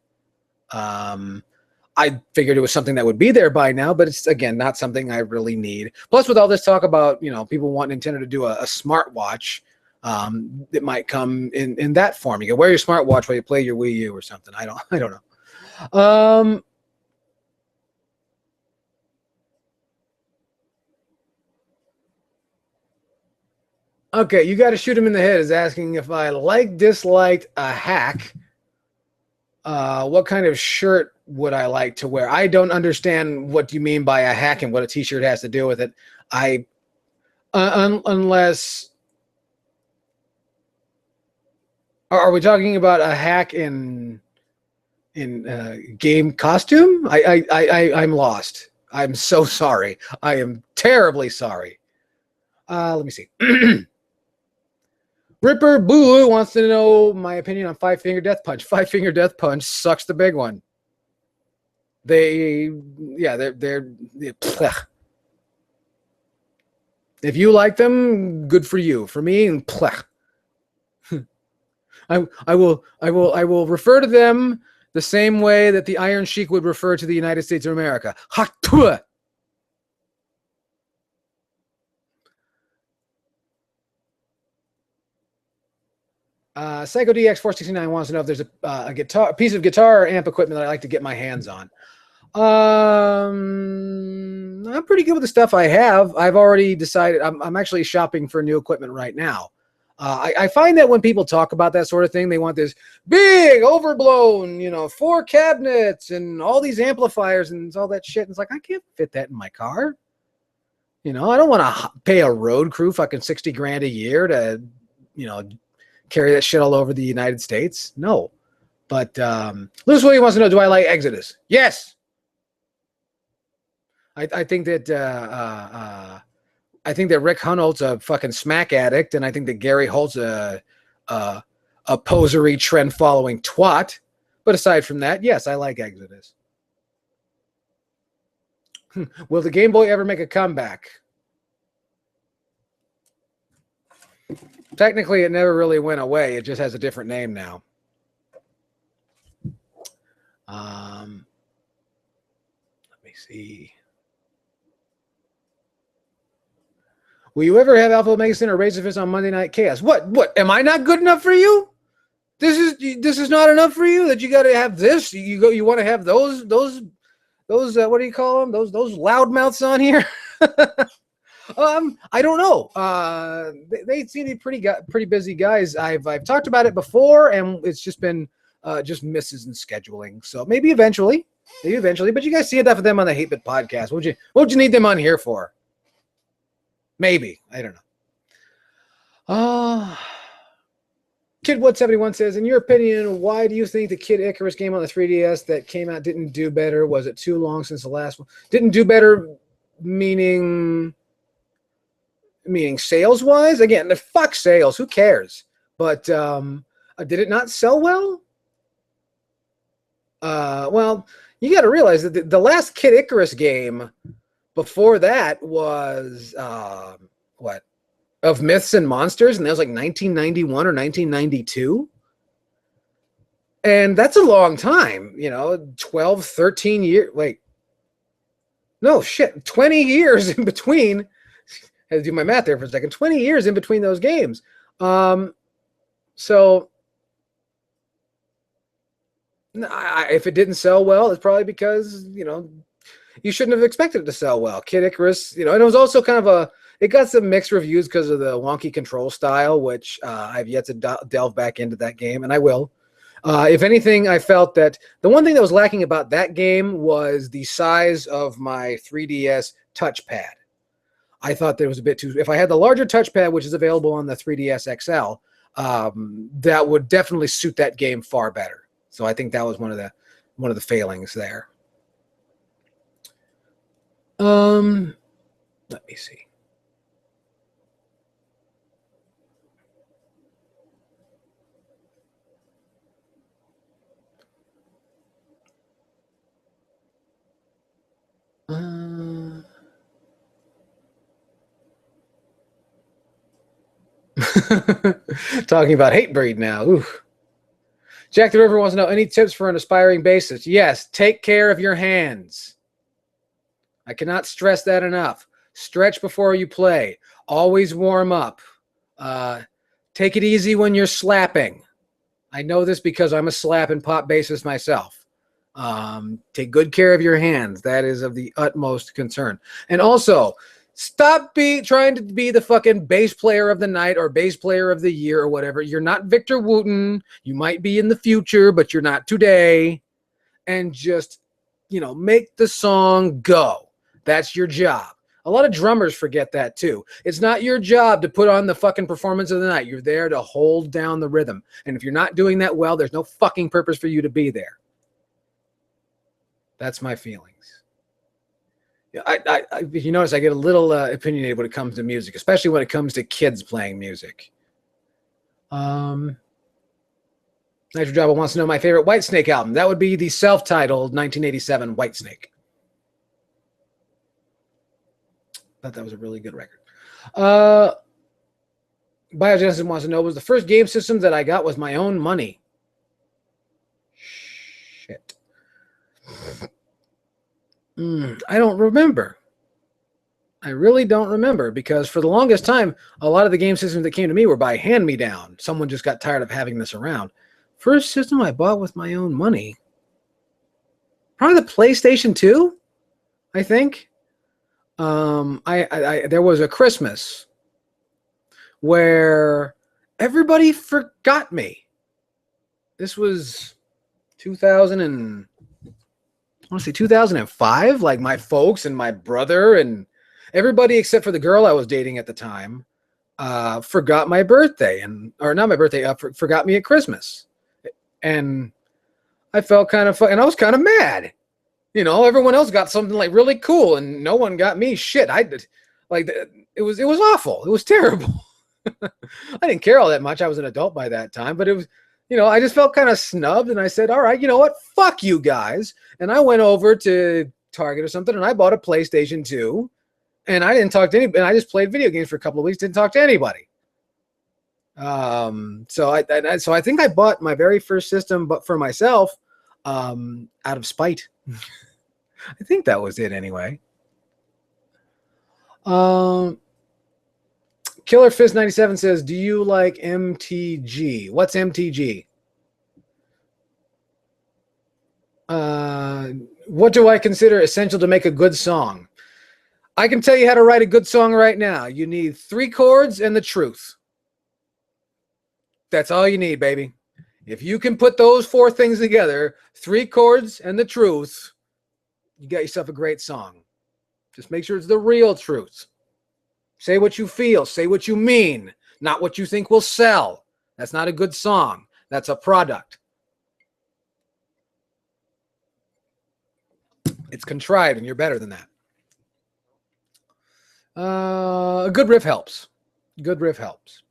I figured it was something that would be there by now, but it's, again, not something I really need. Plus, with all this talk about, people want Nintendo to do a smartwatch, it might come in that form. You can wear your smartwatch while you play your Wii U or something. I don't know. Okay, you got to shoot him in the head is asking if I disliked a hack. What kind of shirt would I like to wear? I don't understand what you mean by a hack and what a t-shirt has to do with it. Unless, are we talking about a hack in game costume? I'm lost. I'm so sorry. I am terribly sorry. Let me see. Ripper Boo wants to know my opinion on Five Finger Death Punch. Five Finger Death Punch sucks the big one. They're plech. If you like them, good for you. For me, plech. I will refer to them the same way that the Iron Sheik would refer to the United States of America. Haktua. Psycho DX 469 wants to know if there's a piece of guitar or amp equipment that I like to get my hands on. I'm pretty good with the stuff I have. I've already decided I'm actually shopping for new equipment right now. I find that when people talk about that sort of thing, they want this big, overblown, 4 cabinets and all these amplifiers and all that shit. And it's like, I can't fit that in my car. I don't want to pay a road crew fucking $60,000 a year to, carry that shit all over the United States. No. But Lewis William wants to know, do I like Exodus? Yes. I think that Rick Hunold's a fucking smack addict, and I think that Gary Holt's a posery trend following twat. But aside from that, yes, I like Exodus. Will the Game Boy ever make a comeback? Technically, it never really went away. It just has a different name now. Let me see. Will you ever have Alpha Omega Sin or Razor Fist on Monday Night Chaos? What? Am I not good enough for you? This is not enough for you? That you got to have this? You want to have those what do you call them? Those loudmouths on here? I don't know. They seem to be pretty busy guys. I've talked about it before, and it's just been just misses in scheduling. So maybe eventually. But you guys see enough of them on the Hatebreed podcast. What would you need them on here for? Maybe. I don't know. Kid Wood 71 says, in your opinion, why do you think the Kid Icarus game on the 3DS that came out didn't do better? Was it too long since the last one? Didn't do better, meaning sales-wise? Again, the fuck sales. Who cares? But did it not sell well? Well, you got to realize that the last Kid Icarus game before that was what? Of Myths and Monsters, and that was like 1991 or 1992. And that's a long time, 12, 13 years. Wait. No, shit. 20 years in between. I had to do my math there for a second. 20 years in between those games. So if it didn't sell well, it's probably because, you shouldn't have expected it to sell well. Kid Icarus, and it was also kind of it got some mixed reviews because of the wonky control style, which I've yet to delve back into that game, and I will. If anything, I felt that the one thing that was lacking about that game was the size of my 3DS touchpad. I thought there was a bit too. If I had the larger touchpad, which is available on the 3DS XL, that would definitely suit that game far better. So I think that was one of the failings there. Let me see. Talking about Hatebreed now. Oof. Jack the River wants to know, any tips for an aspiring bassist? Yes, take care of your hands. I cannot stress that enough. Stretch before you play. Always warm up. Take it easy when you're slapping. I know this because I'm a slap and pop bassist myself. Take good care of your hands. That is of the utmost concern. And also, stop trying to be the fucking bass player of the night or bass player of the year or whatever. You're not Victor Wooten. You might be in the future, but you're not today. And just, make the song go. That's your job. A lot of drummers forget that too. It's not your job to put on the fucking performance of the night. You're there to hold down the rhythm. And if you're not doing that well, there's no fucking purpose for you to be there. That's my feelings. If you notice, I get a little opinionated when it comes to music, especially when it comes to kids playing music. Nitro Jabba wants to know my favorite Whitesnake album. That would be the self-titled 1987 Whitesnake. Thought that was a really good record. Biogenesis wants to know, was the first game system that I got was my own money? Shit. I don't remember. I really don't remember, because for the longest time, a lot of the game systems that came to me were by hand-me-down. Someone just got tired of having this around. First system I bought with my own money. Probably the PlayStation 2, I think. There was a Christmas where everybody forgot me. This was 2005. Like, my folks and my brother and everybody except for the girl I was dating at the time forgot my birthday, or not my birthday, forgot me at Christmas. And I felt kind of, and I was kind of mad. Everyone else got something like really cool, and no one got me shit. I did, like, it was awful. It was terrible. I didn't care all that much. I was an adult by that time, but it was, I just felt kind of snubbed, and I said, all right, you know what? Fuck you guys. And I went over to Target or something, and I bought a PlayStation 2, and I didn't talk to anybody, and I just played video games for a couple of weeks, didn't talk to anybody. So I think I bought my very first system, but for myself, out of spite. I think that was it anyway. Killer Fist 97 says, do you like MTG? What's MTG? What do I consider essential to make a good song? I can tell you how to write a good song right now. You need 3 chords and the truth. That's all you need, baby. If you can put those 4 things together, 3 chords and the truth, you got yourself a great song. Just make sure it's the real truth. Say what you feel. Say what you mean. Not what you think will sell. That's not a good song. That's a product. It's contrived, and you're better than that. A good riff helps. Good riff helps.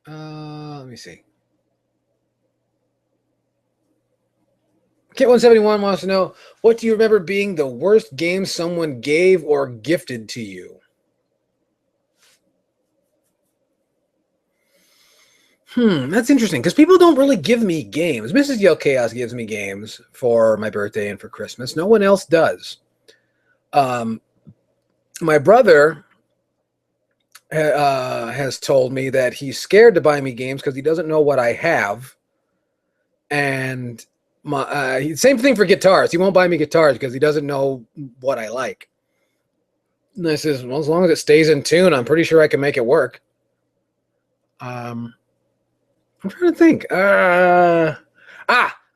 Let me see. Kit171 wants to know, what do you remember being the worst game someone gave or gifted to you? That's interesting because people don't really give me games. Mrs. Yellkaos gives me games for my birthday and for Christmas. No one else does. My brother has told me that he's scared to buy me games because he doesn't know what I have. And same thing for guitars. He won't buy me guitars because he doesn't know what I like. And I says, well, as long as it stays in tune, I'm pretty sure I can make it work. I'm trying to think. A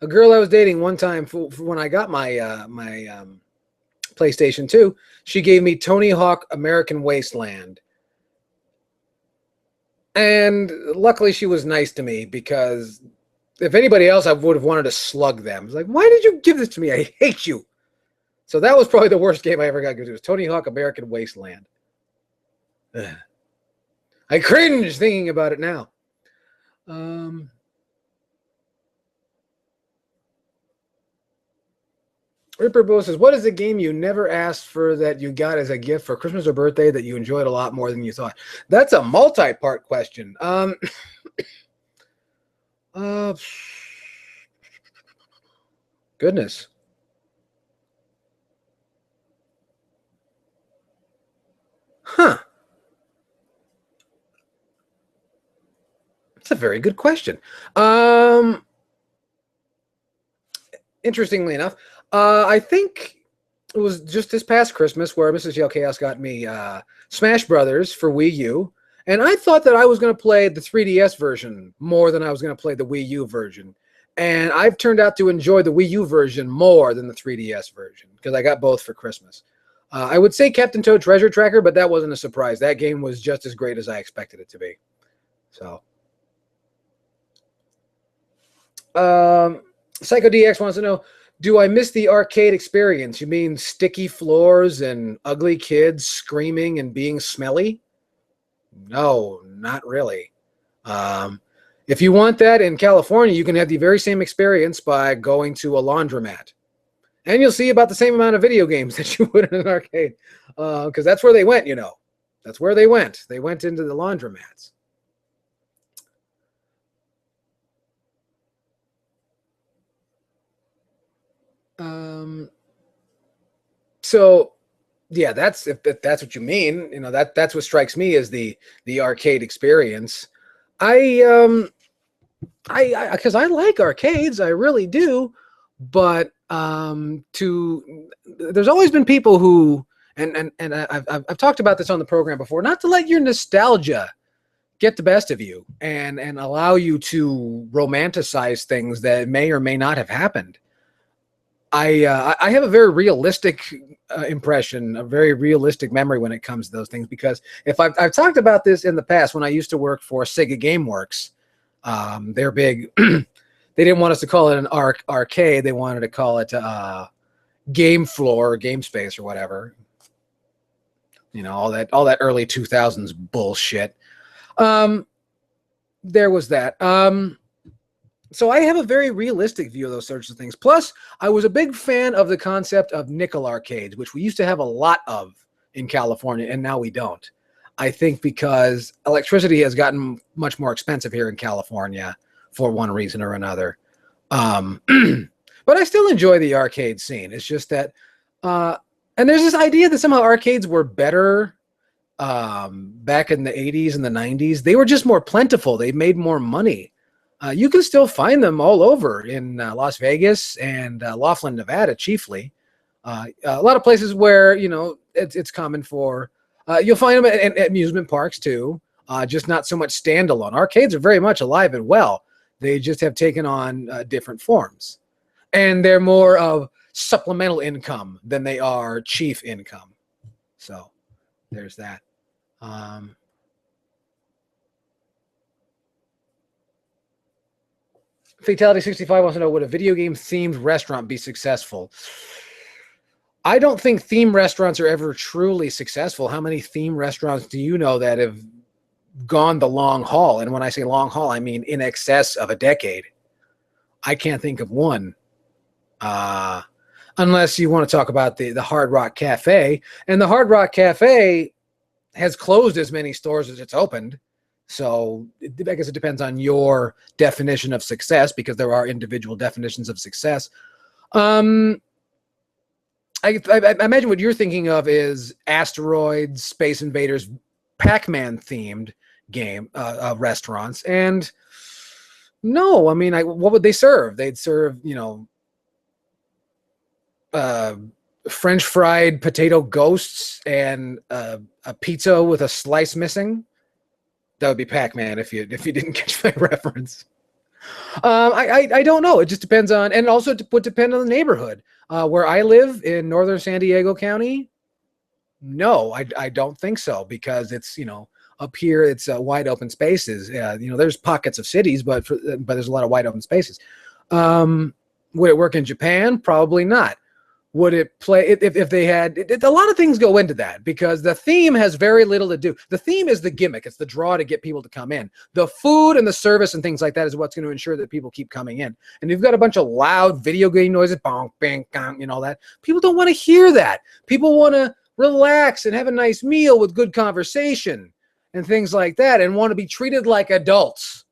girl I was dating one time for when I got my PlayStation 2, she gave me Tony Hawk American Wasteland. And luckily she was nice to me because if anybody else, I would have wanted to slug them. It's like, why did you give this to me? I hate you. So that was probably the worst game I ever got to do. It was Tony Hawk American Wasteland. Ugh. I cringe thinking about it now. Ripper Bo says, what is the game you never asked for that you got as a gift for Christmas or birthday that you enjoyed a lot more than you thought? That's a multi-part question. Goodness. Huh. That's a very good question. Interestingly enough, I think it was just this past Christmas where Mrs. Yellkaos got me Smash Brothers for Wii U. And I thought that I was going to play the 3DS version more than I was going to play the Wii U version. And I've turned out to enjoy the Wii U version more than the 3DS version because I got both for Christmas. I would say Captain Toad Treasure Tracker, but that wasn't a surprise. That game was just as great as I expected it to be. So, Psycho DX wants to know, do I miss the arcade experience? You mean sticky floors and ugly kids screaming and being smelly? No, not really. If you want that in California, you can have the very same experience by going to a laundromat. And you'll see about the same amount of video games that you would in an arcade. Because that's where they went, you know. That's where they went. They went into the laundromats. So yeah, that's if that's what you mean, you know, that's what strikes me as the arcade experience. I because I like arcades, I really do, but there's always been people who and I've talked about this on the program before, not to let your nostalgia get the best of you and allow you to romanticize things that may or may not have happened. I have a very realistic impression, a very realistic memory when it comes to those things, because if I've talked about this in the past when I used to work for Sega GameWorks. They're big. They didn't want us to call it an arcade. They wanted to call it game floor or game space or whatever. You know, all that early 2000s bullshit. There was that. So I have a very realistic view of those sorts of things. Plus, I was a big fan of the concept of nickel arcades, which we used to have a lot of in California, and now we don't. I think because electricity has gotten much more expensive here in California for one reason or another. But I still enjoy the arcade scene. It's just that, and there's this idea that somehow arcades were better back in the 80s and the 90s. They were just more plentiful. They made more money. You can still find them all over in Las Vegas and Laughlin, Nevada, chiefly. A lot of places where, you know, it's common for, you'll find them at amusement parks too, just not so much standalone. Arcades are very much alive and well. They just have taken on different forms. And they're more of supplemental income than they are chief income. So there's that. Fatality 65 wants to know, would a video game themed restaurant be successful? I don't think theme restaurants are ever truly successful. How many theme restaurants do you know that have gone the long haul? And when I say long haul, I mean in excess of a decade. I can't think of one. Unless you want to talk about the Hard Rock Cafe. And the Hard Rock Cafe has closed as many stores as it's opened. So I guess it depends on your definition of success, because there are individual definitions of success. I imagine what you're thinking of is Asteroids, Space Invaders, Pac-Man themed game restaurants. And no, I mean, what would they serve? They'd serve, French fried potato ghosts and a pizza with a slice missing. That would be Pac-Man if you didn't catch my reference. I don't know. It just depends on, and also it would depend on the neighborhood. Where I live in northern San Diego County, no, I don't think so, because it's, up here it's wide open spaces. There's pockets of cities, but there's a lot of wide open spaces. Would it work in Japan? Probably not. Would it play if they had a lot of things go into that, because the theme has very little to do. The theme is the gimmick. It's the draw to get people to come in. The food and the service and things like that is what's going to ensure that people keep coming in. And you've got a bunch of loud video game noises, bong, bang, gong, all that. People don't want to hear that. People want to relax and have a nice meal with good conversation and things like that, and want to be treated like adults.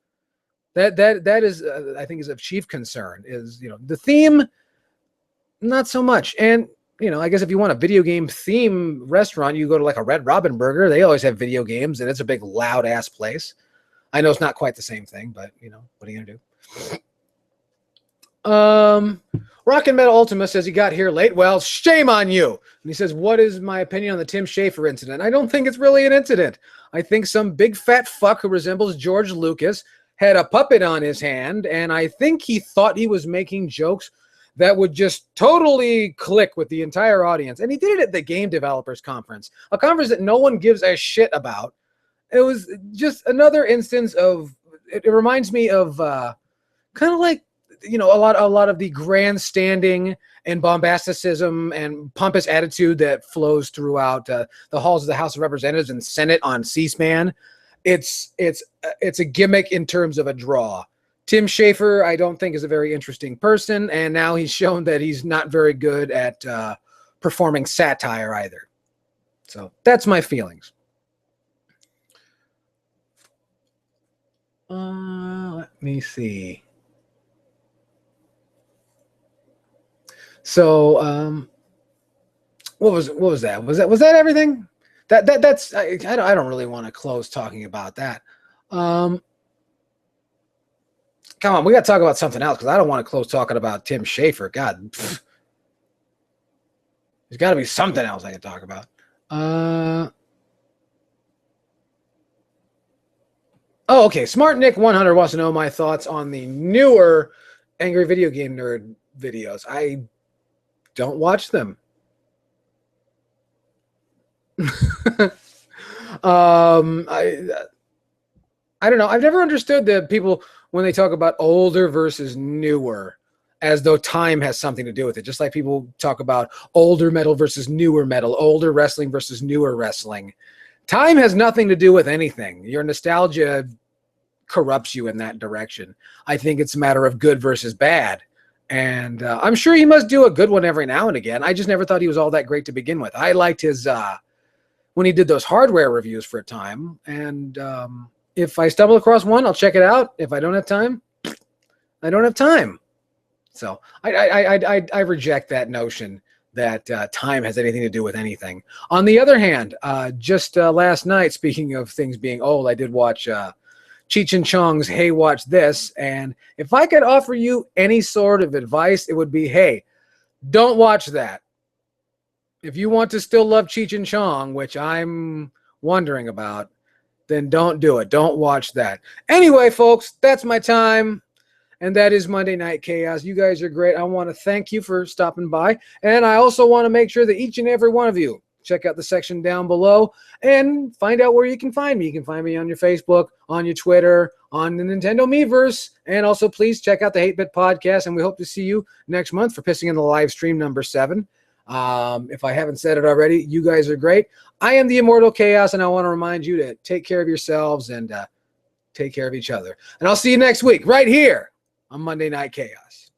That is, I think, is of chief concern. Is the theme. Not so much. And, I guess if you want a video game theme restaurant, you go to like a Red Robin Burger. They always have video games, and it's a big loud ass place. I know it's not quite the same thing, but what are you going to do? Rock and Metal Ultima says he got here late. Well, shame on you. And he says, what is my opinion on the Tim Schafer incident? I don't think it's really an incident. I think some big fat fuck who resembles George Lucas had a puppet on his hand, and I think he thought he was making jokes that would just totally click with the entire audience. And he did it at the Game Developers Conference, a conference that no one gives a shit about. It was just another instance of, it reminds me of kind of like, a lot of the grandstanding and bombasticism and pompous attitude that flows throughout the halls of the House of Representatives and Senate on C-SPAN. It's a gimmick in terms of a draw. Tim Schafer, I don't think, is a very interesting person, and now he's shown that he's not very good at performing satire either. So that's my feelings. Let me see. So, what was that? Was that everything? That's I don't really want to close talking about that. Come on, we got to talk about something else, because I don't want to close talking about Tim Schafer. God, there's got to be something else I can talk about. Okay. Smart Nick 100 wants to know my thoughts on the newer Angry Video Game Nerd videos. I don't watch them. I don't know. I've never understood the people when they talk about older versus newer, as though time has something to do with it. Just like people talk about older metal versus newer metal, older wrestling versus newer wrestling. Time has nothing to do with anything. Your nostalgia corrupts you in that direction. I think it's a matter of good versus bad. And I'm sure he must do a good one every now and again. I just never thought he was all that great to begin with. I liked his, when he did those hardware reviews for a time. And if I stumble across one, I'll check it out. If I don't have time, I don't have time. So I reject that notion that time has anything to do with anything. On the other hand, just last night, speaking of things being old, I did watch Cheech and Chong's Hey, Watch This. And if I could offer you any sort of advice, it would be, hey, don't watch that. If you want to still love Cheech and Chong, which I'm wondering about, then don't do it. Don't watch that. Anyway, folks, that's my time. and that is Monday Night Chaos. You guys are great. I want to thank you for stopping by, and I also want to make sure that each and every one of you check out the section down below and find out where you can find me. You can find me on your Facebook, on your Twitter, on the Nintendo MiiVerse, and also please check out the 8-Bit Podcast, and we hope to see you next month for Pissing in the Live Stream number 7. If I haven't said it already, you guys are great. I am the Immortal Chaos, and I want to remind you to take care of yourselves and take care of each other. And I'll see you next week right here on Monday Night Chaos.